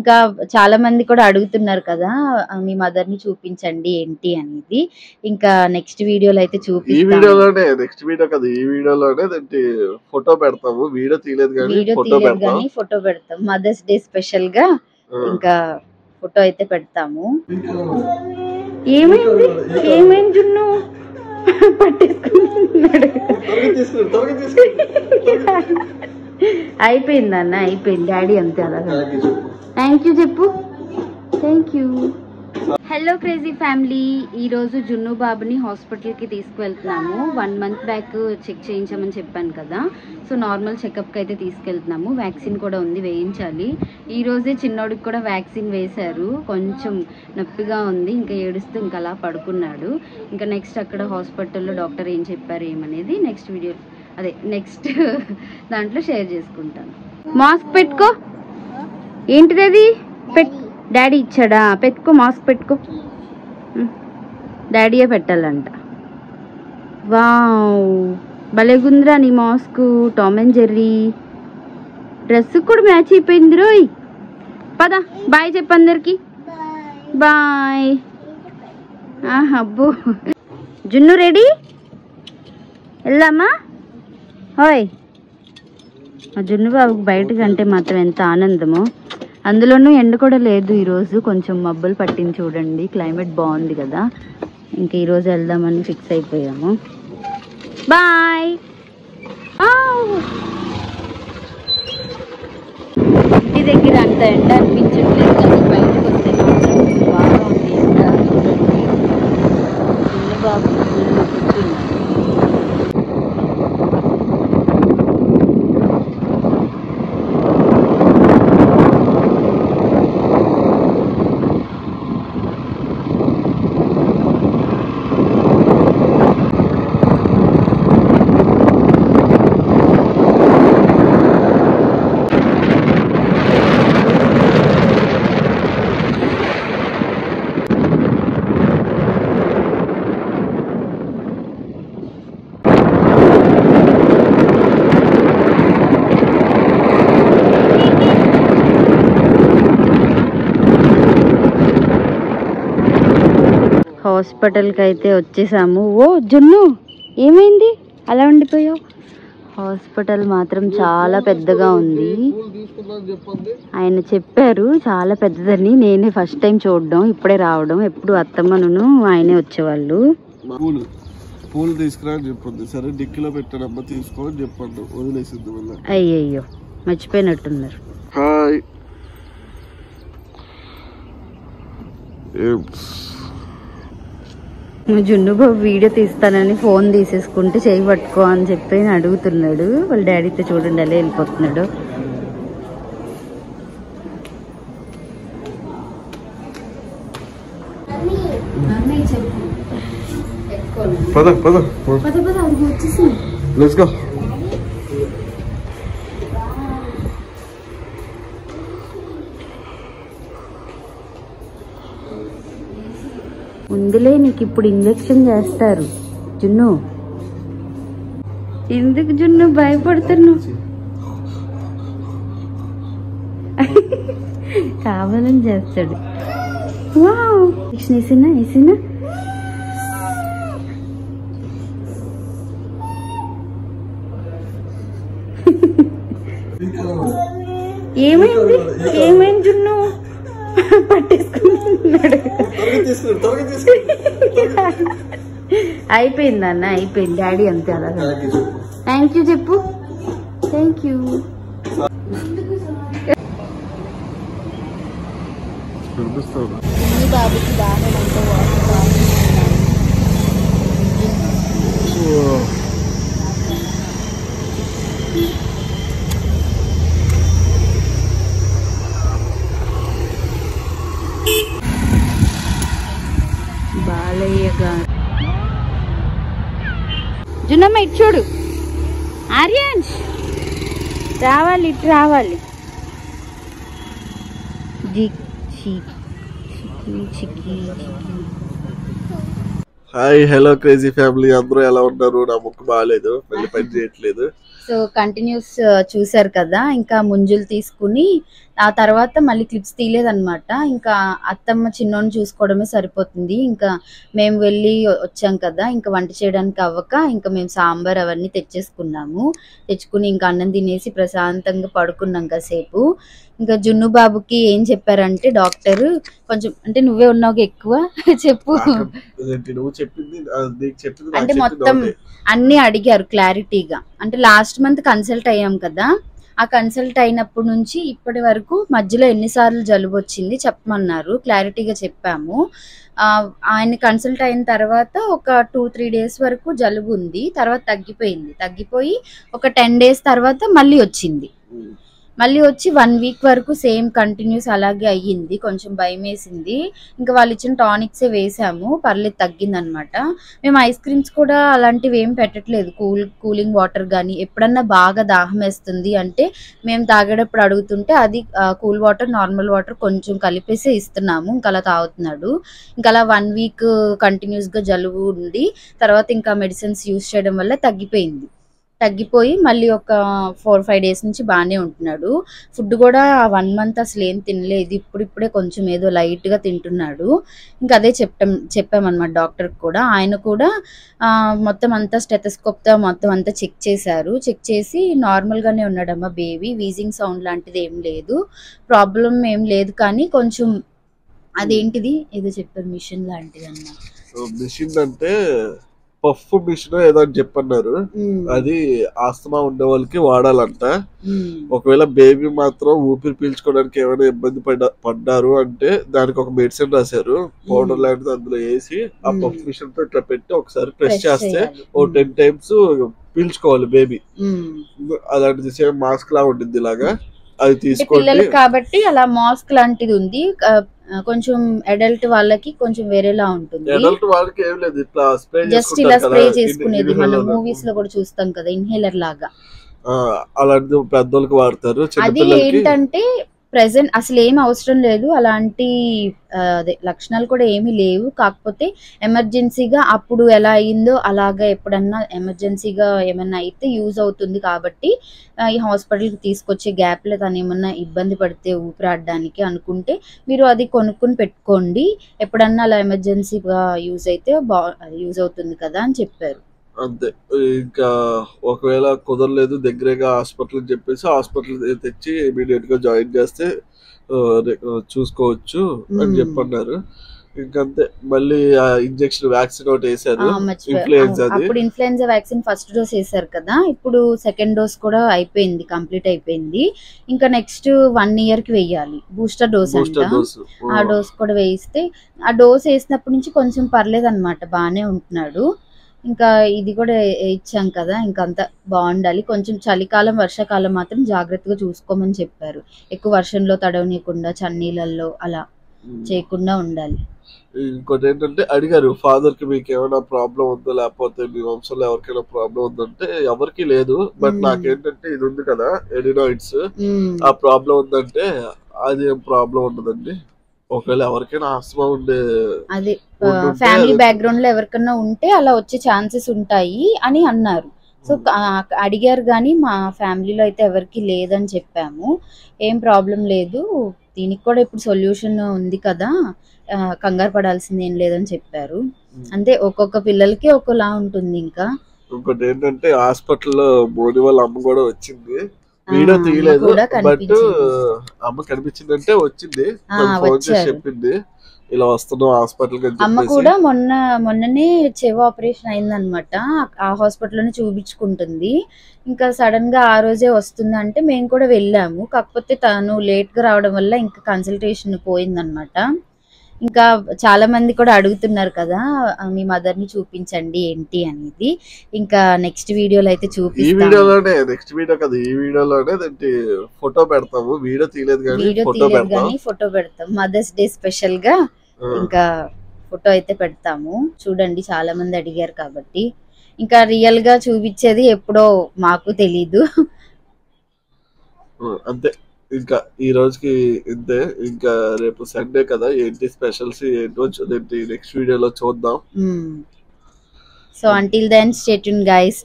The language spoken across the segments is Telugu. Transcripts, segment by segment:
ఇంకా చాలా మంది కూడా అడుగుతున్నారు కదా మీ మదర్ ని చూపించండి ఏంటి అనేది. ఇంకా నెక్స్ట్ వీడియోలో అయితే చూపిస్తాను. ఈ వీడియోలోనే నెక్స్ట్ వీడియో కదా, ఈ వీడియోలోనే ఫోటో పెడతాము. వీడియో తీయలేదు కానీ ఫోటో పెడతాం. మదర్స్ డే స్పెషల్ గా ఇంకా ఫోటో అయితే పెడతాము. ఏమైంది జున్ను పట్టేసుకున్నాడు. అయిపోయింది అన్న, అయిపోయింది. డాడీ అంతే అలాగా. థ్యాంక్ యూ చెప్పు. Thank you. Hello crazy family, ఈరోజు జున్ను బాబుని హాస్పిటల్కి తీసుకువెళ్తున్నాము. 1 month బ్యాక్ చెక్ చేయించామని చెప్పాను కదా. సో నార్మల్ చెకప్కి అయితే తీసుకెళ్తున్నాము. వ్యాక్సిన్ కూడా ఉంది, వేయించాలి. ఈరోజే చిన్నోడికి కూడా వ్యాక్సిన్ వేశారు. కొంచెం నొప్పిగా ఉంది, ఇంకా ఏడుస్తూ ఇంకా అలా పడుకున్నాడు. ఇంకా నెక్స్ట్ అక్కడ హాస్పిటల్లో డాక్టర్ ఏం చెప్పారు ఏమనేది నెక్స్ట్ వీడియో, అదే నెక్స్ట్ దాంట్లో షేర్ చేసుకుంటాను. మాస్క్ పెట్టుకో. ఏంటిది అది? డాడీ ఇచ్చాడా? పెట్టుకో, మాస్క్ పెట్టుకో. డాడీయే పెట్టాలంట. వావ్, భలేగుందిరా నీ mask. Tom and Jerry dress కూడా మ్యాచ్ అయిపోయింది రోయ్. పద బాయ్ చెప్పు అందరికి. బాయ్. అబ్బో జున్ను రెడీ? వెళ్దామా? హోయ్, మా జున్ను బాబుకి బయటకు అంటే మాత్రం ఎంత ఆనందమో. అందులోనూ ఎండ కూడా లేదు ఈరోజు, కొంచెం మబ్బులు పట్టింది చూడండి. క్లైమేట్ బాగుంది కదా, ఇంకా ఈరోజు వెళ్దామని ఫిక్స్ అయిపోయాము. బాయ్. ఇంటి దగ్గర అంత ఎండ అనిపించట్లేదు కానీ బయటకు వస్తే మాత్రం బాగా ఉంది ఎండ. చిన్న బాబు కూర్చున్నాడు. హాస్పిటల్కి అయితే వచ్చేసాము. ఓ జున్ను, ఏమైంది అలా ఉండిపోయావు? హాస్పిటల్ మాత్రం చాలా పెద్దగా ఉంది. ఆయన చెప్పారు చాలా పెద్దదని. నేనే ఫస్ట్ టైం చూడడం, ఇప్పుడే రావడం. ఎప్పుడు అత్తమ్మను ఆయనే వచ్చేవాళ్ళు. పూలు తీసుకురా అని చెప్పండి. సరే డిక్కీలో పెట్టాడమ్మా, తీసుకోని చెప్పండి. వదిలేసింది మళ్ళీ. అయ్యయ్యో, మర్చిపోయినట్టున్నారు. హాయ్. జున్ను బాబు వీడియో తీస్తానని ఫోన్ తీసేసుకుంటే చేయి పట్టుకో అని చెప్పి అడుగుతున్నాడు. వాళ్ళ డాడీతో చూడండి అలా వెళ్ళిపోతున్నాడు. ముందులే నీకు ఇప్పుడు ఇంజెక్షన్ చేస్తారు జున్ను. ఎందుకు జున్ను భయపడుతున్నావు? కావాలని చేస్తాడు. వావ్, వేసినా వేసినా. ఏమైంది? ఏమైంది జున్ను? పట్టేసుకున్నాడు. అయిపోయింది అన్న, అయిపోయింది. డాడీ అంతే అలాగా. థ్యాంక్ యూ చెప్పు. Thank you. బాబుకి దాహనంతో బాలయ్య గారు. జున్నమ్మ ఇటు చూడు. ఆర్యాన్స్ రావాలి, ఇటు రావాలి. హాయ్, హలో క్రేజీ ఫ్యామిలీ, అందరూ ఎలా ఉన్నారు? నా ముక్కు బాగాలేదు, మళ్ళీ పని చేయట్లేదు. సో కంటిన్యూస్ చూసారు కదా. ఇంకా ముంజులు తీసుకుని ఆ తర్వాత మళ్ళీ క్లిప్స్ తీయలేదన్నమాట. ఇంకా అత్తమ్మ చిన్నోని చూసుకోవడమే సరిపోతుంది. ఇంకా మేము వెళ్ళి వచ్చాం కదా, ఇంకా వంట చేయడానికి అవ్వక ఇంకా మేము సాంబార్ అవన్నీ తెచ్చుకుని ఇంకా అన్నం తినేసి ప్రశాంతంగా పడుకున్నాం కాసేపు. ఇంకా జున్ను బాబుకి ఏం చెప్పారంటే డాక్టర్, కొంచెం అంటే నువ్వే ఉన్నావు ఎక్కువ చెప్పు. నువ్వు చెప్పింది అంటే మొత్తం అన్ని అడిగారు క్లారిటీగా. అంటే లాస్ట్ మంత్ కన్సల్ట్ అయ్యాం కదా, ఆ కన్సల్ట్ అయినప్పటి నుంచి ఇప్పటి వరకు మధ్యలో ఎన్నిసార్లు జలుబు వచ్చింది చెప్పమన్నారు. క్లారిటీగా చెప్పాము. ఆయన కన్సల్ట్ అయిన తర్వాత ఒక 2-3 డేస్ వరకు జలుబు ఉంది. తర్వాత తగ్గిపోయి ఒక 10 డేస్ తర్వాత మళ్ళీ వచ్చి 1 వీక్ వరకు సేమ్ కంటిన్యూస్ అలాగే అయ్యింది. కొంచెం భయం వేసింది. ఇంకా వాళ్ళు ఇచ్చిన టానిక్సే వేసాము, పర్లేదు తగ్గింది అనమాట. మేము ఐస్ క్రీమ్స్ కూడా అలాంటివి ఏం పెట్టట్లేదు. కూలింగ్ వాటర్ కానీ, ఎప్పుడన్నా బాగా దాహం వేస్తుంది అంటే మేము తాగేటప్పుడు అడుగుతుంటే అది కూల్ వాటర్, నార్మల్ వాటర్ కొంచెం కలిపేసి ఇస్తున్నాము. ఇంకా అలా తాగుతున్నాడు. ఇంకా అలా 1 వీక్ కంటిన్యూస్గా జలుబు ఉండి తర్వాత ఇంకా మెడిసిన్స్ యూజ్ చేయడం వల్ల తగ్గిపోయి మళ్ళీ ఒక 4-5 డేస్ నుంచి బాగానే ఉంటున్నాడు. ఫుడ్ కూడా 1 మంత్ అసలు ఏం తినలేదు. ఇప్పుడిప్పుడే కొంచెం ఏదో లైట్గా తింటున్నాడు. ఇంకా అదే చెప్పామన్నమాట డాక్టర్కి కూడా. ఆయన కూడా మొత్తం అంతా స్టెథోస్కోప్తో మొత్తం అంతా చెక్ చేసి నార్మల్గానే ఉన్నాడమ్మా బేబీ, వీజింగ్ సౌండ్ లాంటిది ఏం లేదు, ప్రాబ్లం ఏం లేదు, కానీ కొంచెం అదేంటిది ఏదో చెప్పారు మిషన్ లాంటిది అన్న. మిషన్ అంటే పఫ్ మిషన్ ఏదో అని చెప్పన్నారు. అది ఆస్తమా ఉండే వాళ్ళకి వాడాలంట. ఒకవేళ బేబీ మాత్రం ఊపిరి పీల్చుకోవడానికి ఏమైనా ఇబ్బంది పడ్డారు అంటే దానికి ఒక మెడిసిన్ రాశారు, పౌడర్ లాంటిది అందులో వేసి ఆ పఫ్ మిషన్ తో ఇట్లా పెట్టి ఒకసారి ప్రెస్ చేస్తే 10 టైమ్స్ పీల్చుకోవాలి బేబీ. అలాంటిది సేమ్ మాస్క్ లా ఉంటుంది ఇలాగా, అది తీసుకోండి కాబట్టి అలా మాస్క్ లాంటిది ఉంది. కొంచెం అడల్ట్ వాళ్ళకి కొంచెం వేరేలా ఉంటుంది. అడల్ట్ వాళ్ళకి ఏం లేదు, ఇట్లా జస్ట్ ఇలా స్ప్రే చేసుకునేది మనం మూవీస్ లో కూడా చూస్తాం కదా, ఇన్హేలర్ లాగా. అలాంటిది పెద్దోళ్ళకి వాడతారు. అది ఏంటంటే ప్రెసెంట్ అసలు ఏం అవసరం లేదు, అలాంటి లక్షణాలు కూడా ఏమీ లేవు. కాకపోతే ఎమర్జెన్సీగా అప్పుడు ఎలా అయిందో అలాగా ఎప్పుడన్నా ఎమర్జెన్సీగా ఏమన్నా అయితే యూజ్ అవుతుంది కాబట్టి ఈ హాస్పిటల్కి తీసుకొచ్చే గ్యాప్లో తను ఏమన్నా ఇబ్బంది పడితే ఊపిరాడడానికి అనుకుంటే మీరు అది కొనుక్కుని పెట్టుకోండి, ఎప్పుడన్నా అలా ఎమర్జెన్సీగా యూజ్ అవుతుంది కదా అని చెప్పారు. అంతే. ఇంకా ఒకవేళ కుదరలేదు దగ్గరగా హాస్పిటల్ అని చెప్పేసి హాస్పిటల్ తెచ్చి ఇమీడియట్ గా జాయిన్ చేస్తే చూసుకోవచ్చు అని చెప్పన్నారు. ఇంకంతే. మళ్ళీ ఇంజెక్షన్ వ్యాక్సిన్ ఒకటి వేసారు, ఇన్ఫ్లుయెన్జా వ్యాక్సిన్ ఫస్ట్ డోస్ వేసారు కదా, ఇప్పుడు సెకండ్ డోస్ కూడా కంప్లీట్ అయిపోయింది. ఇంకా నెక్స్ట్ 1 year కి వేయాలి బూస్టర్ డోస్ అంట. ఆ డోస్ కూడా వేయిస్తే ఆ డోస్ వేసినప్పటి నుంచి కొంచెం పర్లేదు అనమాట, బాగానే ఉంటున్నాడు. ఇంకా ఇది కూడా ఇచ్చాం కదా, ఇంకంతా బాగుండాలి. కొంచెం చలికాలం వర్షాకాలం మాత్రం జాగ్రత్తగా చూసుకోమని చెప్పారు. ఎక్కువ వర్షంలో తడవనీయకుండా చన్నీళ్ళల్లో అలా చేయకుండా ఉండాలి. ఇంకోటి ఏంటంటే అడిగారు ఫాదర్ కి మీకు ఏమైనా ప్రాబ్లం ఉందో లేకపోతే మీ వంశంలో ఎవరికైనా ప్రాబ్లం ఉందంటే ఎవరికి లేదు, బట్ నాకేంటంటే ఇది ఉంది కదా ఎడినాయిడ్స్, ఆ ప్రాబ్లం ఉందంటే అది ఏం ప్రాబ్లం ఉండదండి. ఒకవేళ ఎవరికైనా ఆస్తమా ఉండే అదే ఫ్యామిలీ బ్యాక్గ్రౌండ్ లో ఎవరికైనా ఉంటే అలా వచ్చే ఛాన్సెస్ ఉంటాయి అని అన్నారు. సో అడిగారు కానీ మా ఫ్యామిలీలో అయితే ఎవరికి లేదని చెప్పాము. ఏం ప్రాబ్లం లేదు, దీనికి కూడా ఇప్పుడు సొల్యూషన్ ఉంది కదా, కంగారు పడాల్సింది ఏం లేదని చెప్పారు. అంతే, ఒక్కొక్క పిల్లలకి ఒక్కోలా ఉంటుంది. ఇంకా ఇంకోటి ఏంటంటే హాస్పిటల్లో మోని వాళ్ళ అమ్మ కూడా వచ్చింది, వీడియో తీయలేదు బట్ అమ్మ కనిపించిందంటే వచ్చింది, ఫోన్ చేసి చెప్పింది ఇలా వస్తున్నాం హాస్పిటల్ కి. అమ్మ కూడా మొన్ననే చెవి ఆపరేషన్ అయిందనమాట, ఆ హాస్పిటల్లోనే చూపించుకుంటుంది. ఇంకా సడన్ గా ఆ రోజే వస్తుంది అంటే మేము కూడా వెళ్ళాము. కాకపోతే తను లేట్ గా రావడం వల్ల ఇంకా కన్సల్టేషన్ పోయిందనమాట. ఇంకా చాలా మంది కూడా అడుగుతున్నారు కదా మీ మదర్ ని చూపించండి ఏంటి అనేది. ఇంకా నెక్స్ట్ వీడియోలో అయితే చూపిస్తాము. ఈ వీడియోలోనే నెక్స్ట్ వీడియో కదా, ఈ వీడియోలోనే ఫోటో పెడతాము. వీడియో తీయలేదు కానీ ఫోటో పెడతాం. మదర్స్ డే స్పెషల్ గా ఇంకా ఫోటో అయితే పెడతాము. చూడండి, చాలా మంది అడిగారు కాబట్టి. ఇంకా రియల్ గా చూపించేది ఎప్పుడో మాకు తెలీదు. అంతే. ఇంకా ఈ రోజుకి ఇంతే. ఇంకా రేపు సండే కదా, ఏంటి స్పెషల్స్ ఏంటో నెక్స్ట్ వీడియోలో చూద్దాం. So until then stay tuned guys.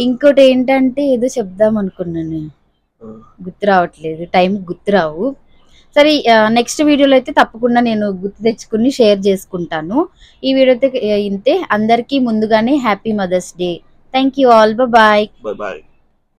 ఇంకోటి ఏంటంటే ఏదో చెప్దాం అనుకున్నాను, గుర్తు రావట్లేదు, టైం గుర్తురావు. సరే నెక్స్ట్ వీడియోలో అయితే తప్పకుండా నేను గుర్తు తెచ్చుకుని షేర్ చేసుకుంటాను. ఈ వీడియో అయితే ఇంతే. అందరికీ ముందుగానే happy mother's day. Thank you all. Bye. Bye.